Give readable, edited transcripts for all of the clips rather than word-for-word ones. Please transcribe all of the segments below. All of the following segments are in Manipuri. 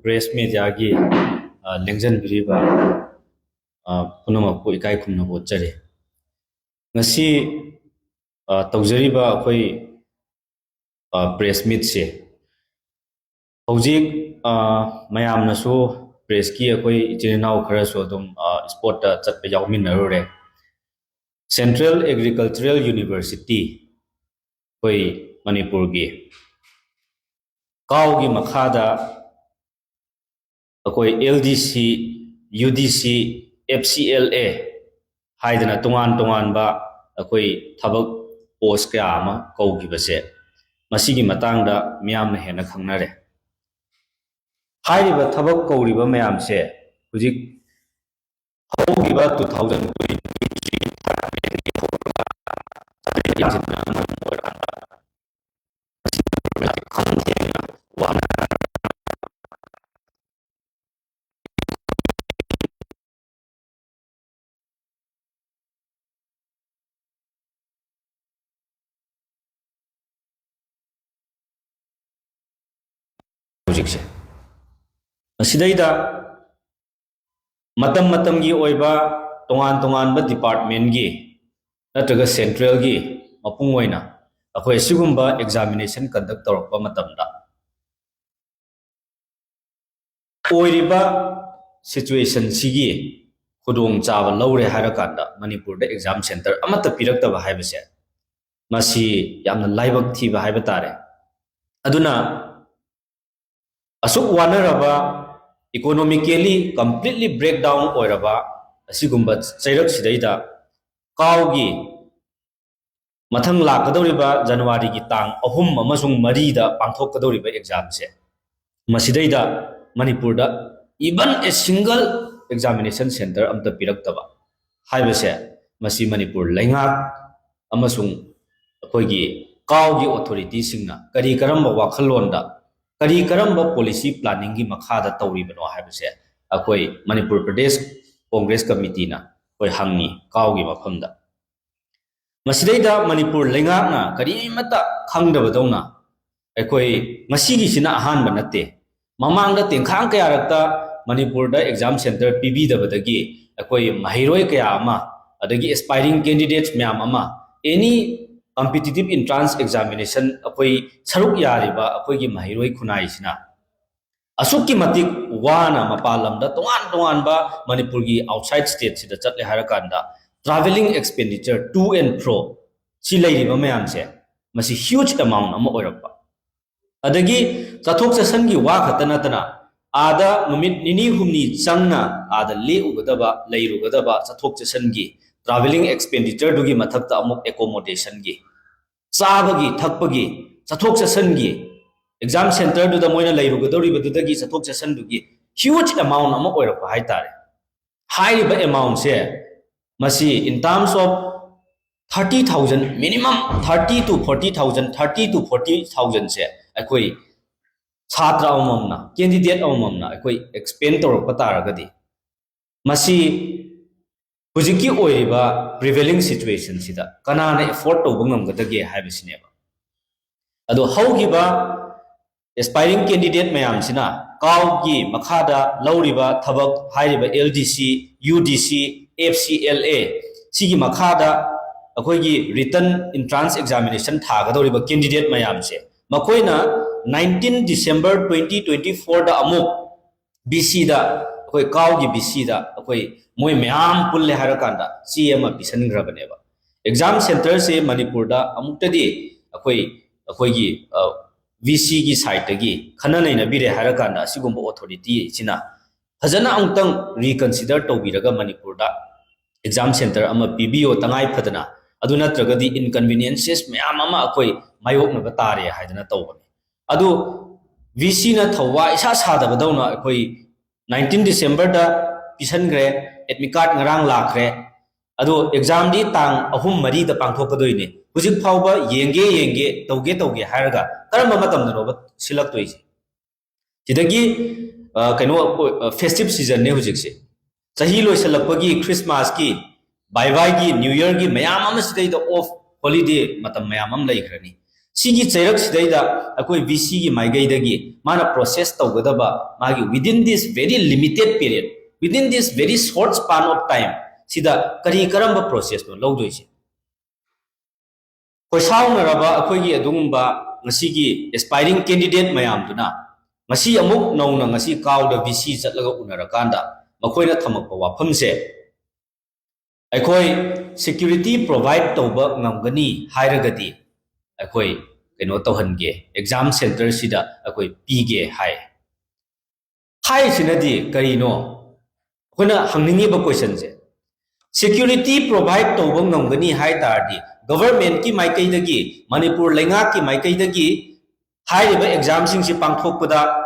press media gi lengjan biriba punama ko ikai khumna bo chare ngasi tawjariba akhoi press meet se hojik mayamna so press ki akhoi ichinaw khara so dum sport ta chatpe yawmin narure Central Agricultural University koi Manipur gi kaw gi makhada akoi LDC UDC FCLA haidana tungan ba akoi thabak post kya ama kaw gi base masigi matangda miyamna hena khangnare hairiba thabak kawriba mayam se hujik haugiba 2023 hujikse asidaida matam gi oiba tongan ba department gi natraga central gi mapung oina akhoi sigumba examination conduct torpa matamda oiriba situation sigi khudong chaba lawre harakanda manipur da exam center amata piraktaba haibase masi yamna laibak thiba haiba tare aduna asuk wanaraba economically completely breakdown oiraba asigumba chairak sidaida kawgi mathang lakadoriba January gi tang ahum amasung mari da pangthokadoriba exam se masidaida Manipur da even a single examination center amta piraktaba haibase masi Manipur laingak amasung akoigi kawgi authority singna kari karamba wakhalonda kari karamba policy planning gi makhada tawribano haibase akoi Manipur Pradesh Congress Committee na koi hangni kawgi mafamda masidaida Manipur lengakna kari mata khangdabadawna akoi ngasigi sina ahanba natte mamangda tengkhang kaya rakta Manipur da exam center PB dabadagi akoi mahiroi kaya ama adagi aspiring candidates myam ama any competitive entrance examination akoi saruk yariba akoi gi mahiroi khunai sina asukki matik wana mapalamda tongan ba Manipur gi outside state sida chatle harakanda traveling expenditure to and fro si leiriba mayam se masi huge amount ama oirakpa adagi chathok chasan gi wa khatana tana ada numit nini humni changna ada le ugadaba leirugadaba chathok chasan gi traveling expenditure dugi mathakta amuk accommodation gi chabagi thakpagi chathok chasan gi exam center du da moina leirugadoriba dudagi chathok chasan dugi huge amount ama oirakpa haitare haiba amount se masi in terms of 30,000 minimum 30 to 40,000 se akoi chhatra amamna candidate amamna akoi expand torpa taragadi masi hujiki oiba prevailing situation sida kanana afford to bangam gadage haibisineba ado haugiba aspiring candidate mayam sina kawgi makhada lauriba thabak hairiba LDC UDC FCLA sigi makhada akoigi written entrance examination thagadoriba candidate mayam se makoina 19 December 2024 da amuk BC da akoi kawgi BC da akoi moi mayam pulle harakanda CM pisan grabaneba exam center se Manipur da amuktadi akoigi VC gi site gi khana naina bire harakanda sigumba authority china fajana angtang reconsider tobiraga Manipur da exam center ama PBO tangai phadana aduna tragadi inconveniences mayam ama akoi mayokna batare haidana tawbani adu VC na thawa isa sadabadawna akoi 19 December da pisangre admit card ngarang lakhre adu exam di tang ahum mari da pangthokkadoine hujik phawba yenge tawge haraga karamba matamda no silak toisi sidagi kaino festive season ne hujik se sahi loisalakpagi Christmas ki bye gi New Year gi mayam ama sidai da off holiday matam mayam am laikhrani Sigi Chairak Sidaida, Akoi VC Maigaidagi, Mana process Togadaba, Magi within this very limited period, within this very short span of time, Sida Kari Karamba process no Loduisi. Kosauna Raba Akogi Adumba, Nasigi aspiring candidate Mayamduna, Masi Amuk Nona Nasi Cow the VC Satlaga Unarakanda, Makoina Tamakawa Pumse. Akoi security provide Toba Namgani, Hiragati. Akoi keno tohange exam center sida akoi pige hai sinadi karino kona hangningi ba question se security provide toba ngamgani hai tardi government ki maikai dagi Manipur lenga ki maikai dagi hai ba exam sing si pangthok pada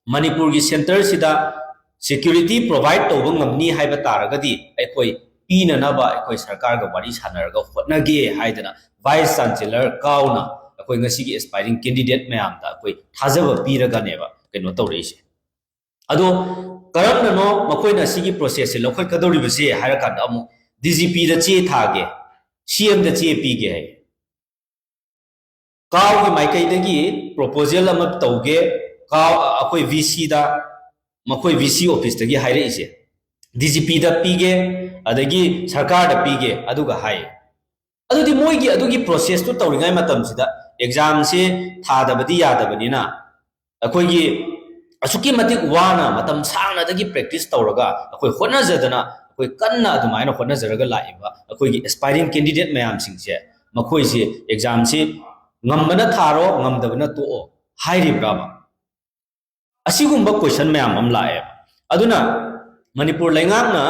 Manipur gi center sida security provide toba ngamni hai ba taragadi akoi pina na ba akoi sarkar ga wari sanar ga hotna ge hai dana Vice Chancellor Kauna, a Quincy aspiring candidate Mayamda, Quay Hazava Pira Ganeva, Kenotoration. Ado Karamna no, Makoina Sigi process, local Kadorivasi, Harakadamu, DGP the Che Tage, CM the Che Pige. Cow Maikaidagi, proposal Amat Toge, Cow Akoi VC da Makoi VC office the Hire DGP the Pige, Adagi Sarkar the Pige, Aduga High. Adudi moigi adugi process to tawringai matam sida exam se thadabadi yadabanina akoigi asuki matik wana matam sangna dagi practice tawraga akoi hona jadana akoi kanna adumaina hona jaraga laiba akoigi aspiring candidate mayam singse makoi se exam se ngambana tharo ngamdabana to hairi braba asigumba question mayam am lae aduna Manipur lengangna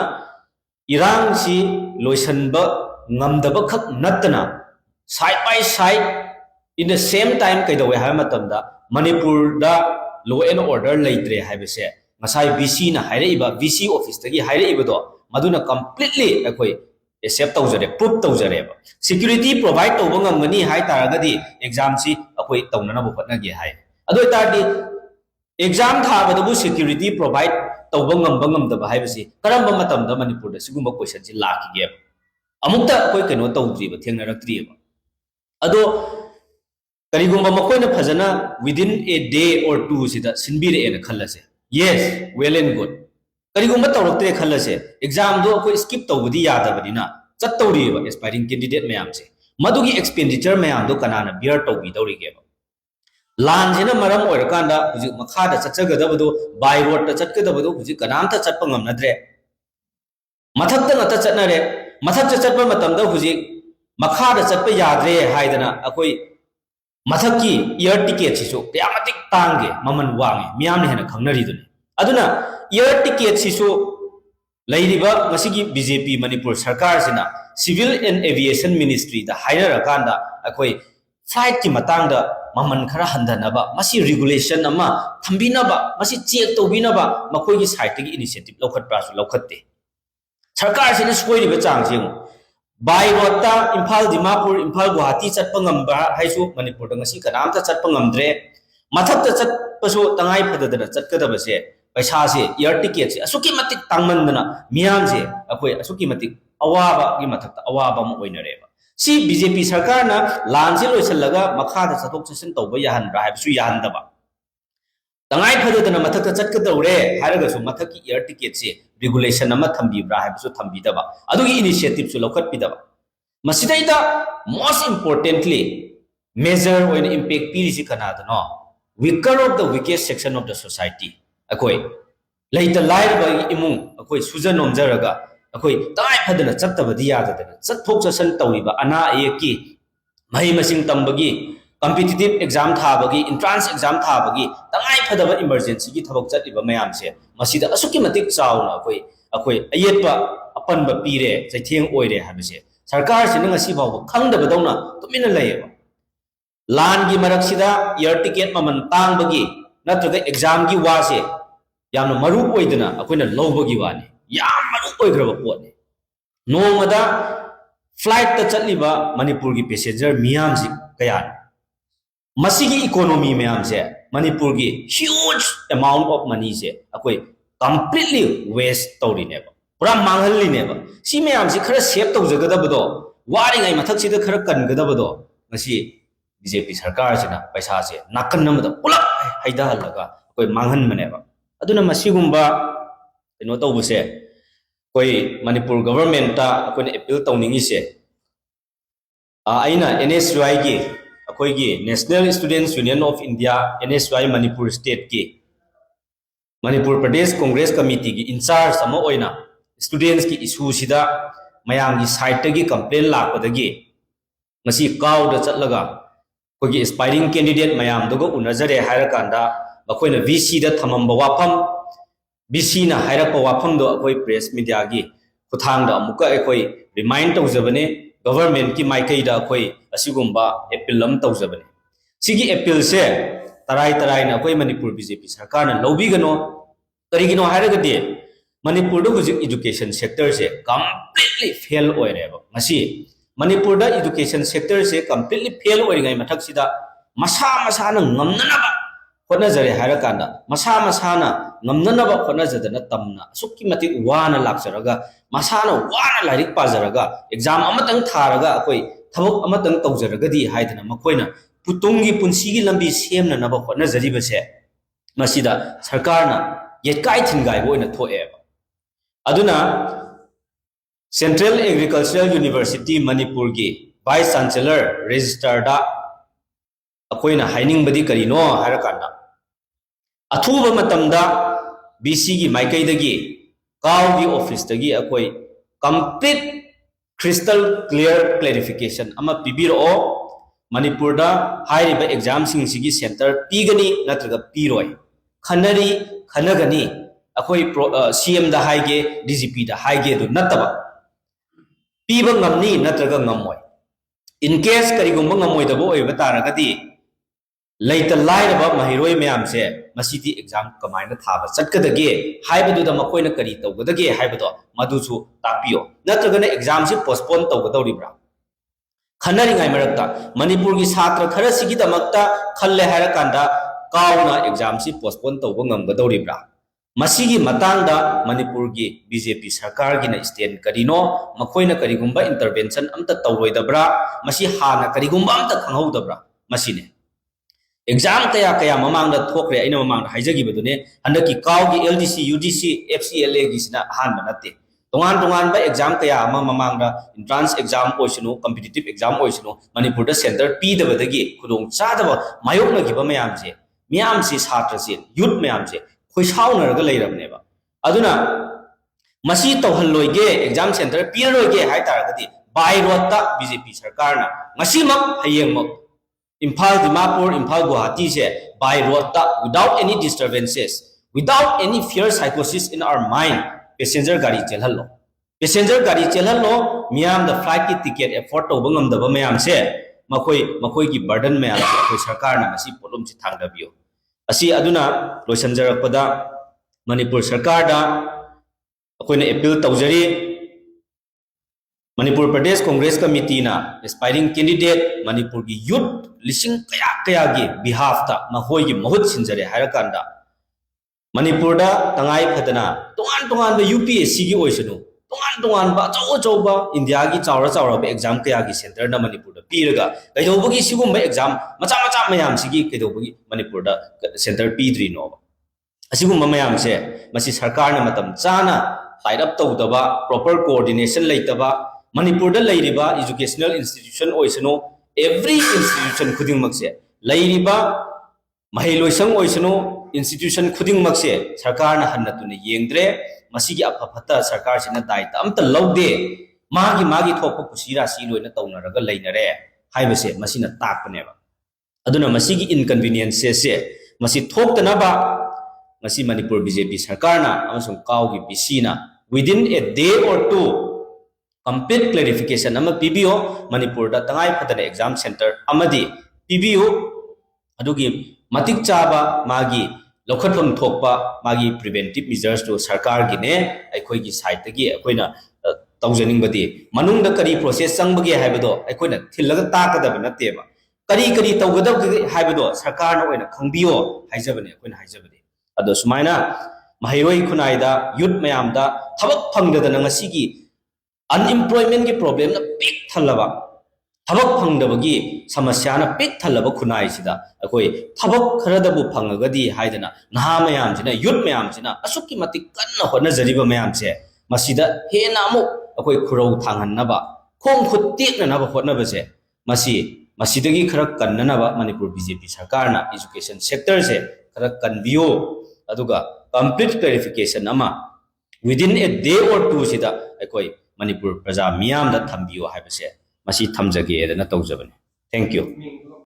irang si loisanba Namdaba Kak Natana side by side in the same time Kaidawe Hamatamda Manipur da law and order late Habese Masai VC na Haiba VC office Tagi Haibado Maduna completely Akoi accept Tozare proof Tozareva security provide Tobangani Hai Taragadi exam si Akoi Tonana Nagi Hai Adoitadi exam Tabadu security provide Tobangam the Bahibasi Karamba Matam the Manipur the Siguma question Laki gave Amukta koi keno tawdri ba thengnarakri ba ado karigumba makoina phajana within a day or two sida sinbire ena khallase yes well and good karigumba tawrakte khallase exam do koi skip tawbudi yadabani na chat tawri ba aspiring candidate mayam se madugi expenditure mayam do kanana bear tawbi dawri ge ba lan jena maram oirakanda huji makha da chatchagadabado by road ta chatgadabado huji kanamta chatpa ngamnadre mathakta ngata chatnare Mathak Chatpa Matamda Huji, Makada Chatpa Yadre Haidana, Akoi Mathaki, ear tickets, so Yamatic Tange, Maman Wangi, Miami and a Kangaridun. Aduna, ear tickets, so Ladiba, Masigi, BJP, Manipur, Sarkarsina, Civil and Aviation Ministry, the higher Akanda, Akoi, Flight Kimatanga, Maman Karahandanaba, Masi regulation, Ama, Tambinaba, Masi Chiek Tobinaba, Makogi Scientific Initiative, Local Prass, Locate. Sarkar sini square di bacang sih, by water Impal Dimapur Impal Guwahati cat pengamba, haisu Manipur dengan si kenam cat pengamdre, matak cat pesu tangai pada dana cat kada bese, paisa sih, air ticket sih, asuki matik tangman dana, miam sih, aku asuki matik awaba matak awaba mau inareba. Si BJP Sarkar na lanjil loisal laga makada catok casen tau bayahan rahai su yahan daba. Tangai pada dana matak cat kada ure, haraga su matak air ticket sih. Regulation nama thambi brahib so thambi daba adugi initiative so lokat pidaba masidaida most importantly measure when impact pirisi kanada no weaker of the weakest section of the society akoi laita lair ba imung akoi sujan omjaraga akoi tai phadana chattabadi yadadana chathok chasan tawiba ana ayeki mahi masing tambagi competitive exam thabagi entrance exam thabagi tangai phadaba emergency gi thabak chatiba mayam se masida asuki matik chauna akoi ayetpa apanba pire chaitheng oire habise sarkar sin ngasi baw khangdaba dawna tumina layeba lan gi maraksida air ticket maman tangbagi natraga exam gi wase yamna maru oidana akoina lowbagi wani yam maru oigraba potne nongada flight ta chatliba Manipur gi passenger miyam ji kaya Masigi economy mayam se Manipur gi huge amount of money se akoi completely waste tawri neba pura manghali neba si mayam si khara save tawjagadabado wari ngai mathak sida khara kangadabado ngasi BJP सरकार सिना पैसा से नाकन नमदा पुलप हाइदा हलगा कोई मांगहन मनेबा अदुना मसिगुंबा कनो तौबसे कोई मणिपुर गवर्नमेंट ता कोई अपील तौनिंगी से आइना NSY की कोई की national students union of India NSY Manipur state की मणिपुर प्रदेश कांग्रेस कमिटी की इंचार्ज अमा ओइना स्टूडेंट्स की इशू सिदा मयाम की साइट की कंप्लेन लापदगी मसी काउड चलगा कोई एस्पायरिंग कैंडिडेट मयाम दगो उनजरे हायर कांदा मखोइना VC दा थमंबा वाफम BC ना हायरप वाफम दो कोई प्रेस मीडिया की खुथांग दा अमुका कोई रिमाइंड तौजबने गवर्नमेंट की माइकईदा कोई असिगुंबा अपील लम तौजबने सिगी अपील से तराई तराई ना कोई मणिपुर BJP सरकार ना लौबीगनो करिगिनो हायरगदि मणिपुर दो हुजिक एजुकेशन सेक्टर से कंप्लीटली फेल ओइरेबा मसी मणिपुर दा एजुकेशन सेक्टर से कंप्लीटली फेल ओइरिङै मथक्सिदा मसा मसाना ngमननबा होनजरे हायरकांदा मसा मसाना ngमननबा होनजदना तमना सुक्की मति वाना लाक्सरगा मसाना वाना लाइरिक पाजरगा एग्जाम अमतंग थारगा कोई थबक अमतंग तौजरगदी हायदना मखोइना पुतुंगी पुंसीगी लंबी सेमननबा होनजरिबसे मसिदा सरकारना येकाई थिनगाय बोइना थोएबा अदुना सेंट्रल एग्रीकल्चरल यूनिवर्सिटी मणिपुर की वाइस चांसलर रजिस्टर दा अखोइना हाइनिंग बदी करिनो हारकांदा अथुबा मतमदा BC की माइकईदगी काउगी ऑफिस दगी अखोई कंप्लीट क्रिस्टल क्लियर क्लैरिफिकेशन अमा पिबिरो मणिपुर दा हाइरिबा एग्जाम सिंगी सेंटर पीगनी नत्रगा पीरोय खनरी खनगनी अखोई CM दा हाइगे DGP दा हाइगे दु नतबा पीबा ngमनी नत्रगा ngमोय इन केस करिगुंबा ngमोयदबो ओइबा तारगदी लैत लाइरबा महिरोय म्याम से मसीदी एग्जाम कमाइना थाबा चटकदगे हाइबदुदा मखोइना करी तौगदगे हाइबदो मदुसु तापियो नत्रगना एग्जाम से पोस्टपोन तौगदौरिब्रा खनरिङाइ मरक्ता मणिपुर की छात्र खरा सिगिदमक्ता खल्ले हायरकांदा काउना एग्जाम से पोस्टपोन तौबा ngमगदौरिब्रा मसीगी मतांगदा मणिपुर की BJP सरकार की स्टैंड करिनो मखोइना करिगुंबा इंटरवेंशन अमता तौरोइदब्रा मसी हाना करिगुंबा अमता खंगहौदब्रा मसीने एग्जाम कया कया ममांगदा थोखरे आइना ममांगदा हाइजगिबदुने हंदकी काउगी LDC UDC FCLA गिसिना हानबा नते तोंगान तोंगान बा एग्जाम कया ममांगदा एंट्रांस एग्जाम ओइसनु कॉम्पिटिटिव एग्जाम ओइसनु मणिपुर दा सेंटर पीदबदगी खुदोंग चादबा मायोकनगिबा मयामसे मियामसे छात्रसे यूथ मयामसे खोइसाउनरगा लैरबनेबा अदुना मसी तौहल्लोइगे एग्जाम सेंटर पीरलोइगे हाइतारगदी बाय रोडता BJP सरकारना मसीमक हयेंगमक इम्फाल दिमापुर इम्फाल गुवाहाटी से by road without any disturbances without any fear साइकोसिस इन आवर माइंड पैसेंजर गाड़ी चलहल्लो पैसेंजर गाड़ी चलहल्लो मियाम द फ्लाइट की टिकट एफोर्ड तौबा ngमदबा मयाम से मखोई की बर्डन मयाम से अखोई सरकार ना मसी पोलम से थांगदबियो असी अदुना लोइसंजरकपदा मणिपुर सरकार दा अखोइना अपील तौजरी मणिपुर प्रदेश कांग्रेस कमिटी ना एस्पायरिंग कैंडिडेट मणिपुर की यूथ लिसिंग कया कया की बिहाफ ता महोई की महुत सिंजरे हायरकांदा मणिपुर दा तंगाई फदना तोंगान तोंगान बा UPSC की ओइसनु तोंगान तोंगान बा चौबा इंडिया की चावरा चावरा एग्जाम कया की सेंटर ना मणिपुर दा पीरगा कैदौबगी सिगुंबा एग्जाम मचा मचा मयाम सिगी कैदौबगी मणिपुर दा सेंटर पीद्रिनो असिगुंबा मयाम से मसी सरकार ना मतम चाना टाइड अप तौदबा प्रॉपर कोऑर्डिनेशन लेतबा मणिपुर दा लैरिबा एजुकेशनल इंस्टीट्यूशन ओइसनो एवरी इंस्टीट्यूशन खुदिंगमक से लैरिबा महिलोइसंग ओइसनो इंस्टीट्यूशन खुदिंगमक से सरकार ना हन्नतुने येंद्रे मसीगी अफफता सरकार सिना दायित्व अमता लौदे मागी थोप कुसीरा सी लोइना तौनरगा लैनरे हाइबसे मसीना ताकपनेबा अदुना मसीगी इनकन्वीनियंसेस से मसी थोक्तनबा मसी मणिपुर BJP सरकार ना अमसुंग काउगी BC ना विदिन ए डे और टू कंप्लीट क्लैरिफिकेशन अमा पीबीओ मणिपुर दा तंगाई फदना एग्जाम सेंटर अमदी पीबीओ अदुगी मतिक चाबा मागी लौखटफम थोकपा मागी प्रिवेंटिव मेजर्स तो सरकार गिने अखोई की साइड तगी अखोइना तौजनिंगबदी मनुंगदा करी प्रोसेस संगबगे हाइबदो अखोइना थिल्लगा ताकदब नतेबा करी तौगदब हाइबदो सरकार ना ओइना खंबियो हाइजबने अखोइना हाइजबदी अदो सुमाइना महिरोई खुनाइदा यूथ मयामदा थबक फंगदना ngasi की अनएम्प्लॉयमेंट की प्रॉब्लम ना पिक थलबा ꯊꯕꯛ ꯐꯪꯗꯕꯒꯤ ꯁꯃꯁ꯭ꯌꯥꯅ ꯄꯤꯛ ꯊꯜꯂꯕ ꯈꯨꯟꯅꯥꯏꯁꯤꯗ ꯑꯩꯈꯣꯏ ꯊꯕꯛ ꯈꯔꯗꯕꯨ ꯐꯪꯉꯒꯗꯤ ꯍꯥꯏꯗꯅ ꯅꯍꯥ ꯃꯌꯥꯝꯁꯤꯅ ꯌꯨꯠ ꯃꯌꯥꯝꯁꯤꯅ ꯑꯁꯨꯛꯀꯤ ꯃꯇꯤꯛ ꯀꯟꯅ ꯍꯣꯠꯅꯖꯔꯤꯕ ꯃꯌꯥꯝꯁꯦ ꯃꯁꯤꯗ ꯍꯦꯟꯅ ꯑꯃꯨꯛ ꯑꯩꯈꯣꯏ ꯈꯨꯔꯧ ꯊꯥꯡꯍꯟꯅꯕ ꯈꯣꯡ ꯈꯨꯠ ꯇꯦꯛꯅꯅꯕ ꯍꯣꯠꯅꯕꯁꯦ ꯃꯁꯤꯗꯒꯤ ꯈꯔ ꯀꯟꯅꯅꯕ ꯃꯅꯤꯄꯨꯔ BJP ꯁꯔꯀꯥꯔꯅ ꯏꯖꯨꯀꯦꯁꯟ ꯁꯦꯛꯇꯔꯁꯦ ꯈꯔ ꯀꯟꯕꯤꯌꯨ ꯑꯗꯨꯒ ꯀꯝꯄ꯭ꯂꯤꯠ ꯀ꯭ꯂꯦꯔꯤꯐꯤꯀꯦꯁꯟ ꯑꯃ within a day or two sida ꯑꯩꯈꯣꯏ ꯃꯅꯤꯄꯨꯔ ꯄ꯭ꯔꯖꯥ ꯃꯤꯌꯥꯝꯗ ꯊꯝꯕꯤꯌꯨ ꯍꯥꯏꯕꯁꯦ ꯃꯁꯤ ꯊꯝꯖꯒꯦꯗꯅ ꯇꯧꯖꯕꯅꯤ. Thank you.